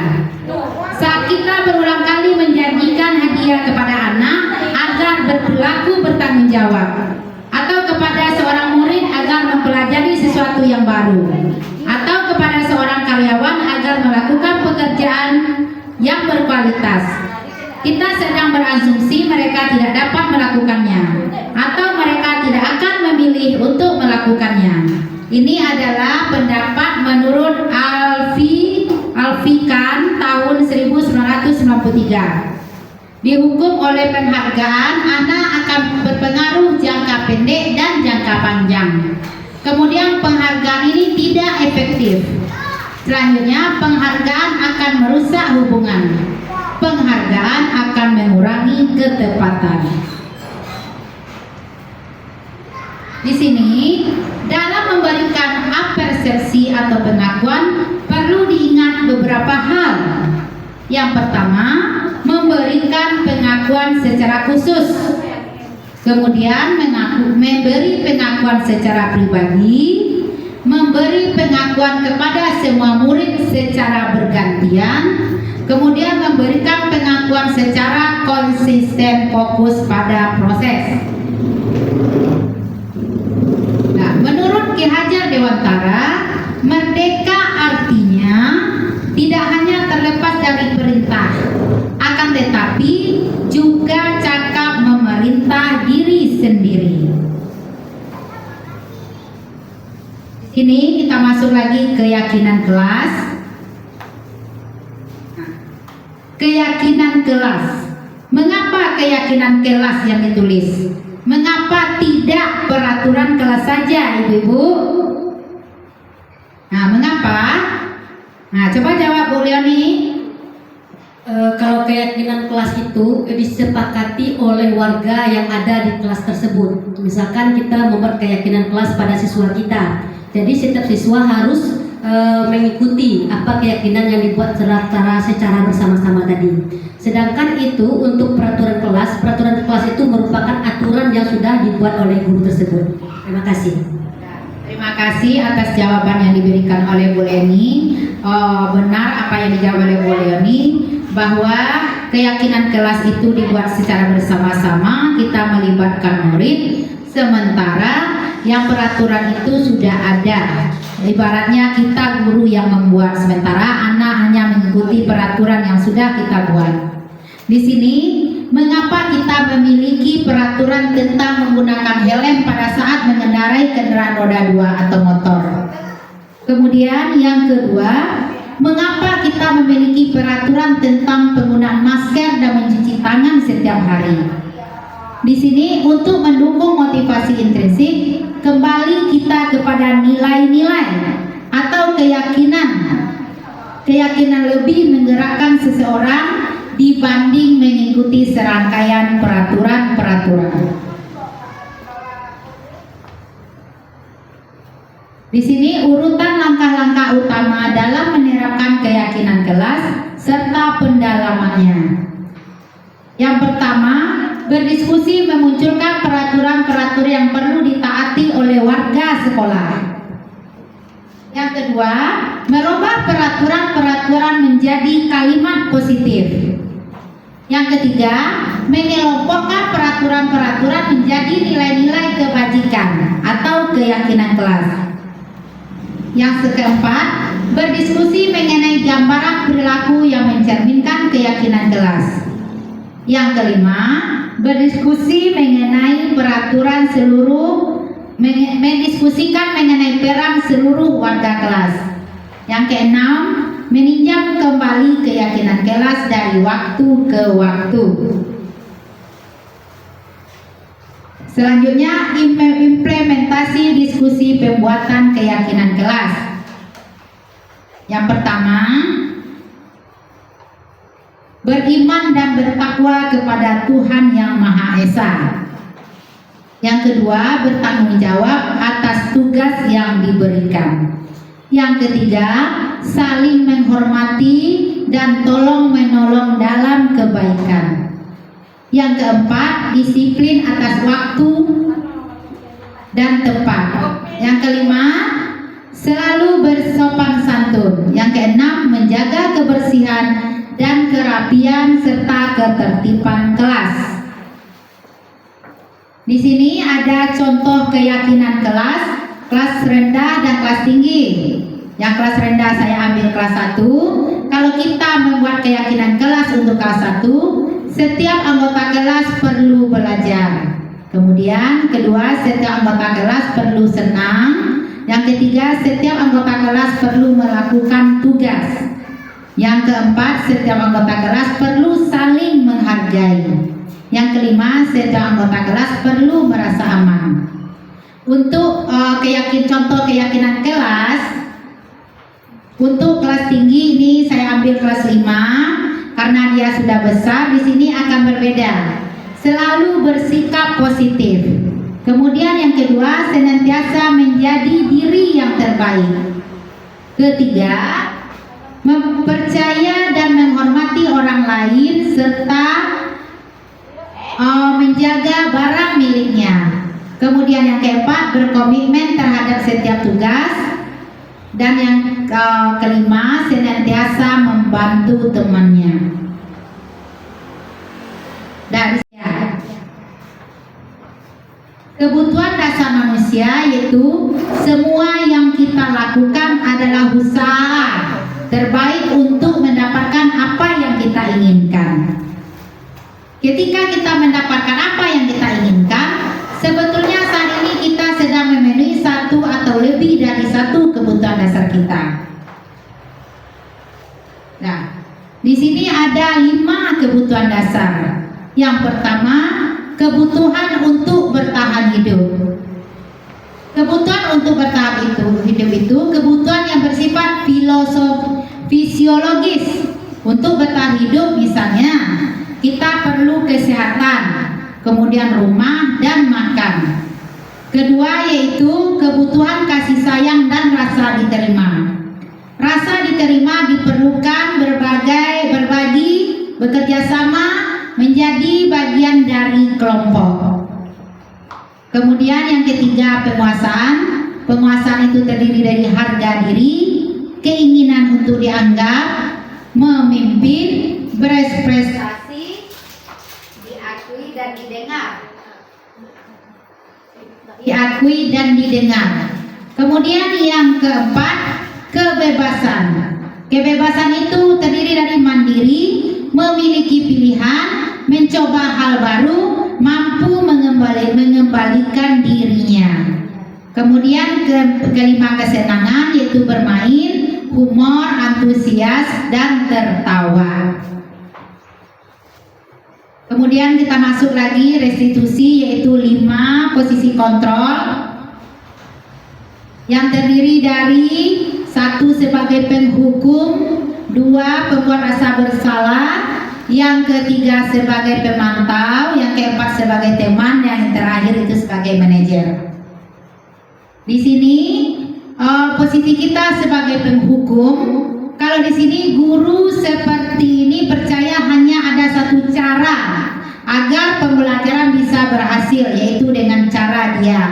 Saat kita berulang kali menjanjikan hadiah kepada anak agar berperilaku bertanggung jawab, atau kepada seorang murid agar mempelajari sesuatu yang baru, atau kepada seorang karyawan agar melakukan pekerjaan yang berkualitas, kita sedang berasumsi mereka tidak dapat melakukannya atau mereka tidak akan memilih untuk melakukannya. Ini adalah pendapat menurut Alfikan tahun 1993. Dihukum oleh penghargaan, anak akan berpengaruh jangka pendek dan jangka panjang. Kemudian penghargaan ini tidak efektif. Selanjutnya penghargaan akan merusak hubungan. Penghargaan akan mengurangi ketepatan. Di sini dalam memberikan apresiasi atau pengakuan perlu diingat beberapa hal. Yang pertama, memberikan pengakuan secara khusus. Kemudian memberi pengakuan secara pribadi, memberi pengakuan kepada semua murid secara bergantian, kemudian memberikan pengakuan secara konsisten fokus pada proses. Nah, menurut Ki Hajar Dewantara, merdeka artinya tidak hanya terlepas dari perintah, akan tetapi juga cakap memerintah diri sendiri. Ini kita masuk lagi keyakinan kelas. Keyakinan kelas. Mengapa keyakinan kelas yang ditulis? Mengapa tidak peraturan kelas saja, ibu-ibu? Nah, mengapa? Nah, coba jawab Bu Leoni. Kalau keyakinan kelas itu disepakati oleh warga yang ada di kelas tersebut. Misalkan kita membuat keyakinan kelas pada siswa kita, jadi setiap siswa harus mengikuti apa keyakinan yang dibuat secara bersama-sama tadi. Sedangkan itu untuk peraturan kelas itu merupakan aturan yang sudah dibuat oleh guru tersebut. Terima kasih. Terima kasih atas jawaban yang diberikan oleh Bu Leni. Benar apa yang dijawab oleh Bu Leni, bahwa keyakinan kelas itu dibuat secara bersama-sama, kita melibatkan murid, sementara yang peraturan itu sudah ada. Ibaratnya kita guru yang membuat, sementara anak hanya mengikuti peraturan yang sudah kita buat. Di sini, mengapa kita memiliki peraturan tentang menggunakan helm pada saat mengendarai kendaraan roda 2 atau motor? Kemudian yang kedua, mengapa kita memiliki peraturan tentang penggunaan masker dan mencuci tangan setiap hari? Di sini untuk mendukung motivasi intrinsik, kembali kita kepada nilai-nilai atau keyakinan lebih menggerakkan seseorang dibanding mengikuti serangkaian peraturan-peraturan. Di sini urutan langkah-langkah utama dalam menerapkan keyakinan kelas serta pendalamannya. Yang pertama, berdiskusi memunculkan peraturan-peraturan yang perlu ditaati oleh warga sekolah. Yang kedua, merubah peraturan-peraturan menjadi kalimat positif. Yang ketiga, mengelompokkan peraturan-peraturan menjadi nilai-nilai kebajikan atau keyakinan kelas. Yang keempat, berdiskusi mengenai gambaran perilaku yang mencerminkan keyakinan kelas. Yang kelima, berdiskusi mengenai peraturan mendiskusikan mengenai peran seluruh warga kelas. Yang keenam, meninjau kembali keyakinan kelas dari waktu ke waktu. Selanjutnya, implementasi diskusi pembuatan keyakinan kelas. Yang pertama, beriman dan bertakwa kepada Tuhan Yang Maha Esa. Yang kedua, bertanggung jawab atas tugas yang diberikan. Yang ketiga, saling menghormati dan tolong-menolong dalam kebaikan. Yang keempat, disiplin atas waktu dan tepat. Yang kelima, selalu bersopan santun. Yang keenam, menjaga kebersihan dan kerapian serta ketertiban kelas. Di sini ada contoh keyakinan kelas rendah dan kelas tinggi. Yang kelas rendah saya ambil kelas 1. Kalau kita membuat keyakinan kelas untuk kelas 1, setiap anggota kelas perlu belajar. Kemudian kedua, setiap anggota kelas perlu senang. Yang ketiga, setiap anggota kelas perlu melakukan tugas. Yang keempat, setiap anggota kelas perlu saling menghargai. Yang kelima, setiap anggota kelas perlu merasa aman. Untuk contoh keyakinan kelas, untuk kelas tinggi ini saya ambil kelas 5 karena dia sudah besar. Di sini akan berbeda. Selalu bersikap positif. Kemudian yang kedua, senantiasa menjadi diri yang terbaik. Ketiga, mempercaya dan menghormati orang lain serta menjaga barang miliknya. Kemudian yang keempat, berkomitmen terhadap setiap tugas. Dan yang kelima, senantiasa membantu temannya. Dari kebutuhan dasar manusia yaitu semua yang kita lakukan adalah usaha terbaik untuk mendapatkan apa yang kita inginkan. Ketika kita mendapatkan apa yang kita inginkan, sebetulnya saat ini kita sedang memenuhi satu atau lebih dari satu kebutuhan dasar kita. Nah, di sini ada 5 kebutuhan dasar. Yang pertama, kebutuhan untuk bertahan hidup. Kebutuhan untuk bertahan hidup itu kebutuhan yang bersifat fisiologis Untuk bertahan hidup misalnya kita perlu kesehatan, kemudian rumah dan makan. Kedua yaitu kebutuhan kasih sayang dan rasa diterima. Rasa diterima diperlukan berbagi, bekerja sama, menjadi bagian dari kelompok. Kemudian yang ketiga penguasaan. Penguasaan itu terdiri dari harga diri, keinginan untuk dianggap, memimpin, berprestasi, diakui dan didengar. Kemudian yang keempat, kebebasan. Kebebasan itu terdiri dari mandiri, memiliki pilihan, mencoba hal baru, mampu mengembalikan dirinya. Kemudian kelima kesenangan yaitu bermain, humor, antusias dan tertawa. Kemudian kita masuk lagi restitusi yaitu 5 posisi kontrol yang terdiri dari 1 sebagai penghukum, 2 pembuat rasa bersalah, yang ketiga sebagai pemantau, yang keempat sebagai teman, yang terakhir itu sebagai manajer. Di sini posisi kita sebagai penghukum. Kalau di sini guru seperti ini percaya hanya ada satu cara agar pembelajaran bisa berhasil, yaitu dengan cara dia.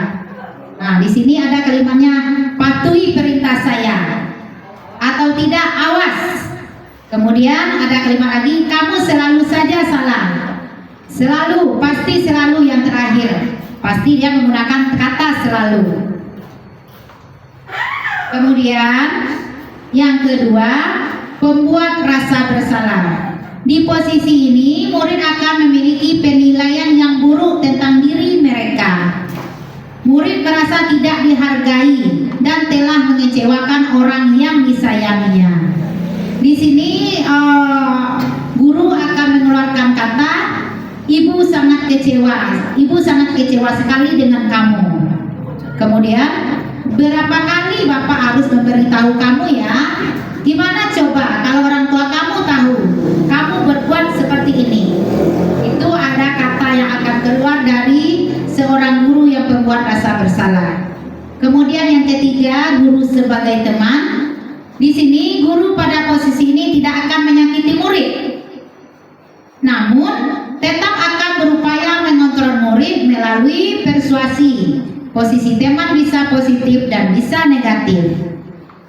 Nah, di sini ada kalimatnya patuhi perintah saya atau tidak awas. Kemudian ada kalimat lagi kamu selalu saja salah. Selalu, pasti selalu yang terakhir. Pasti dia menggunakan kata selalu. Kemudian yang kedua, pembuat rasa bersalah. Di posisi ini murid akan memiliki penilaian yang buruk tentang diri mereka. Murid merasa tidak dihargai dan telah mengecewakan orang yang disayanginya. Di sini guru akan mengeluarkan kata, ibu sangat kecewa sekali dengan kamu. Kemudian berapa kali Bapak harus memberitahu kamu ya? Gimana coba kalau orang tua kamu tahu kamu berbuat seperti ini? Itu ada kata yang akan keluar dari seorang guru yang membuat rasa bersalah. Kemudian yang ketiga, guru sebagai teman. Di sini guru pada posisi ini tidak akan menyakiti murid, namun tetap akan berupaya mengontrol murid melalui persuasi. Posisi teman bisa positif dan bisa negatif.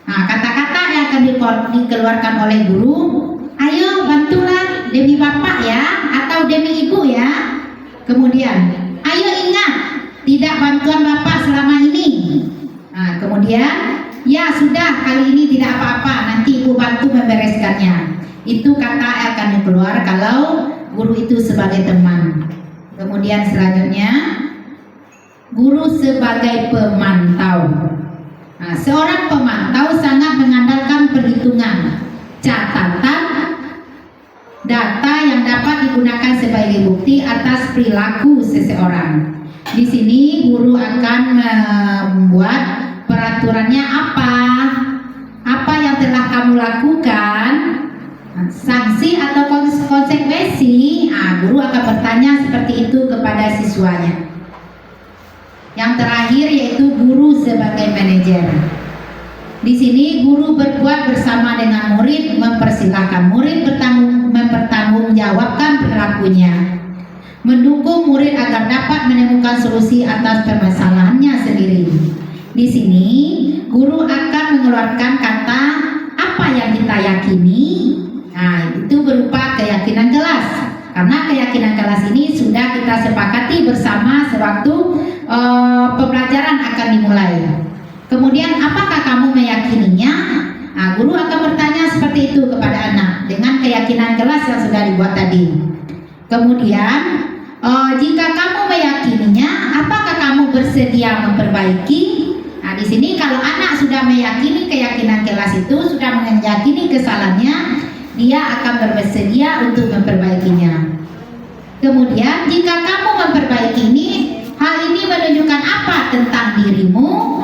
Nah, kata-kata yang akan dikeluarkan oleh guru, ayo bantulah demi bapak ya, atau demi ibu ya. Kemudian, ayo ingat, tidak bantuan bapak selama ini. Nah, kemudian, ya sudah kali ini tidak apa-apa, nanti ibu bantu membereskannya. Itu kata yang akan keluar kalau guru itu sebagai teman. Kemudian selanjutnya, guru sebagai pemantau. Nah, seorang pemantau sangat mengandalkan perhitungan, catatan, data yang dapat digunakan sebagai bukti atas perilaku seseorang. Di sini guru akan membuat peraturannya apa yang telah kamu lakukan, sanksi atau konsekuensi. Nah, guru akan bertanya seperti itu kepada siswanya. Yang terakhir yaitu guru sebagai manajer. Di sini guru berbuat bersama dengan murid, mempersilahkan murid mempertanggungjawabkan perilakunya, mendukung murid agar dapat menemukan solusi atas permasalahannya sendiri. Di sini guru akan mengeluarkan kata apa yang kita yakini. Nah, itu berupa keyakinan kelas. Karena keyakinan kelas ini sudah kita sepakati bersama sewaktu pembelajaran akan dimulai. Kemudian apakah kamu meyakininya? Nah, guru akan bertanya seperti itu kepada anak dengan keyakinan kelas yang sudah dibuat tadi. Kemudian jika kamu meyakininya, apakah kamu bersedia memperbaiki? Nah, di sini kalau anak sudah meyakini keyakinan kelas itu, sudah meyakini kesalahannya, dia akan bersedia untuk memperbaikinya. Kemudian jika kamu memperbaiki ini, hal ini menunjukkan apa tentang dirimu?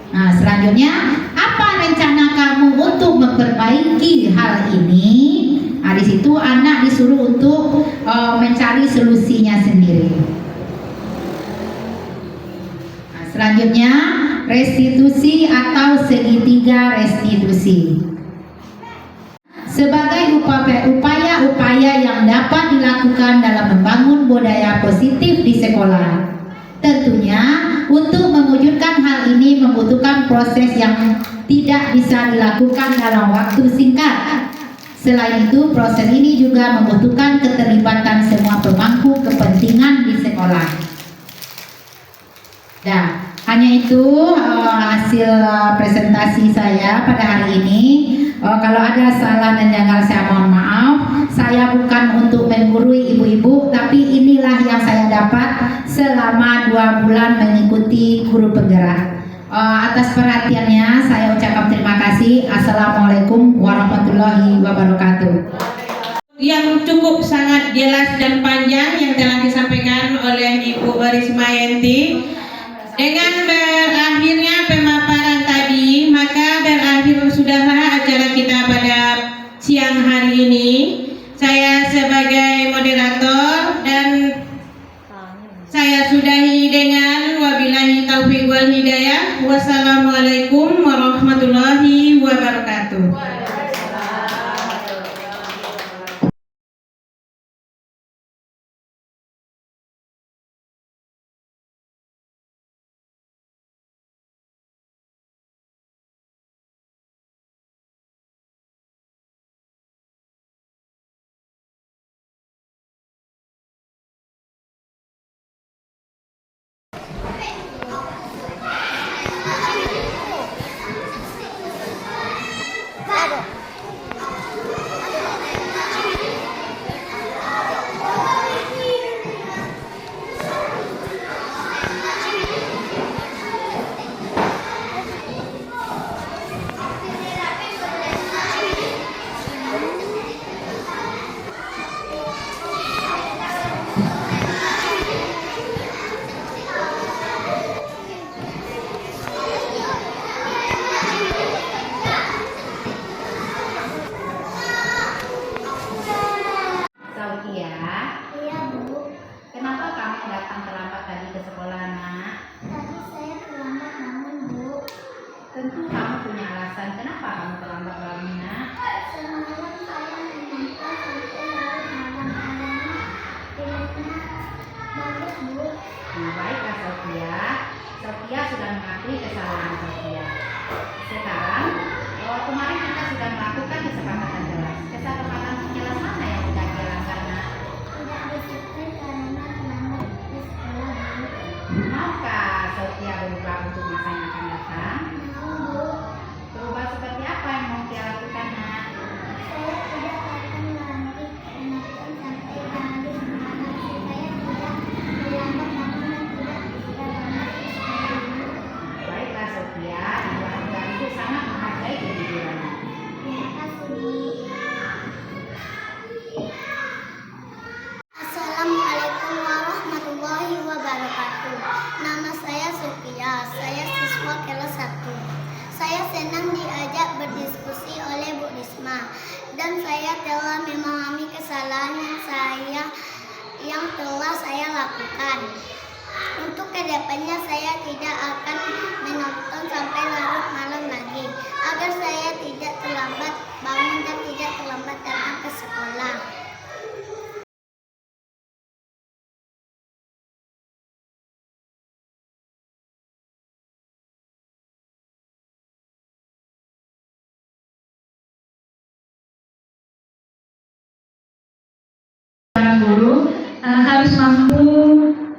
Nah, selanjutnya apa rencana kamu untuk memperbaiki hal ini? Nah, disuruh untuk mencari solusinya sendiri. Nah, selanjutnya restitusi atau segitiga restitusi. Sebagai upaya-upaya yang dapat dilakukan dalam membangun budaya positif di sekolah. Tentunya untuk mewujudkan hal ini membutuhkan proses yang tidak bisa dilakukan dalam waktu singkat. Selain itu, proses ini juga membutuhkan keterlibatan semua pemangku kepentingan di sekolah. Nah, hanya itu hasil presentasi saya pada hari ini. Kalau ada salah dan janggal saya mohon maaf. Saya bukan untuk menggurui ibu-ibu, tapi inilah yang saya dapat selama 2 bulan mengikuti guru penggerak. Atas perhatiannya saya ucapkan terima kasih. Assalamualaikum warahmatullahi wabarakatuh. Yang cukup sangat jelas dan panjang yang telah disampaikan oleh Ibu Rismayanti. Dengan berakhirnya pemaparan tadi, maka berakhir sudahlah acara kita pada siang hari ini. Saya sebagai moderator dan saya sudahi dengan wabillahi taufiq wal hidayah. Wassalamualaikum warahmatullahi wabarakatuh. Tentu kamu punya alasan kenapa kamu terlambat bangun, nak? Semalam saya menonton sampai larut malam karena filmnya bagus, Bu. Baiklah Sofia. Sofia sudah mengakui kesalahan Sofia. Sekarang, kemarin kita sudah melakukan kesepakatan jelas. Kesepakatan jelas mana yang sudah dilanggar, nak? Tidak disiplin karena terlambat di sekolah, Bu. Maukah Sofia berubah untuk masa yang akan datang? Berubah seperti apa yang mau dia lakukan, nak? Saya tidak akan lagi menonton sampai larut malam supaya tidak terlambat bangun dan tidak terlambat di sekolah, Bu. Baiklah Sofia, dan itu sangat menghargai kejujurannya. Terima kasih. Assalamualaikum warahmatullahi wabarakatuh. Nama saya Sofia, saya siswa kelas 1. Saya senang diajak berdiskusi oleh Bu Risma dan saya telah memahami kesalahan yang telah saya lakukan. Untuk kedepannya saya tidak akan menonton sampai larut malam lagi agar saya tidak terlambat bangun dan tidak terlambat datang ke sekolah. Guru harus mampu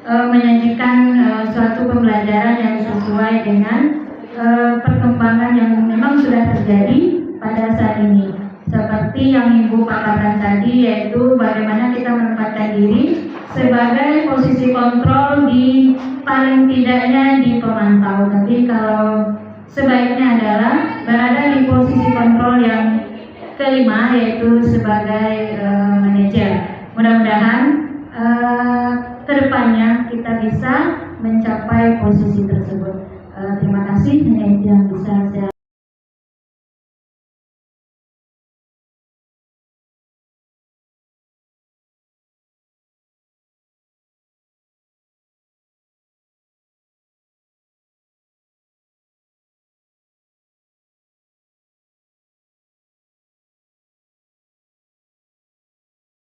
menyajikan suatu pembelajaran yang sesuai dengan perkembangan yang memang sudah terjadi pada saat ini. Seperti yang Ibu paparkan tadi, yaitu bagaimana kita menempatkan diri sebagai posisi kontrol di paling tidaknya di pemantau. Tapi kalau sebaiknya adalah berada di posisi kontrol yang kelima, yaitu sebagai manajer. Mudah-mudahan kedepannya kita bisa mencapai posisi tersebut. Terima kasih, hanya itu yang bisa saya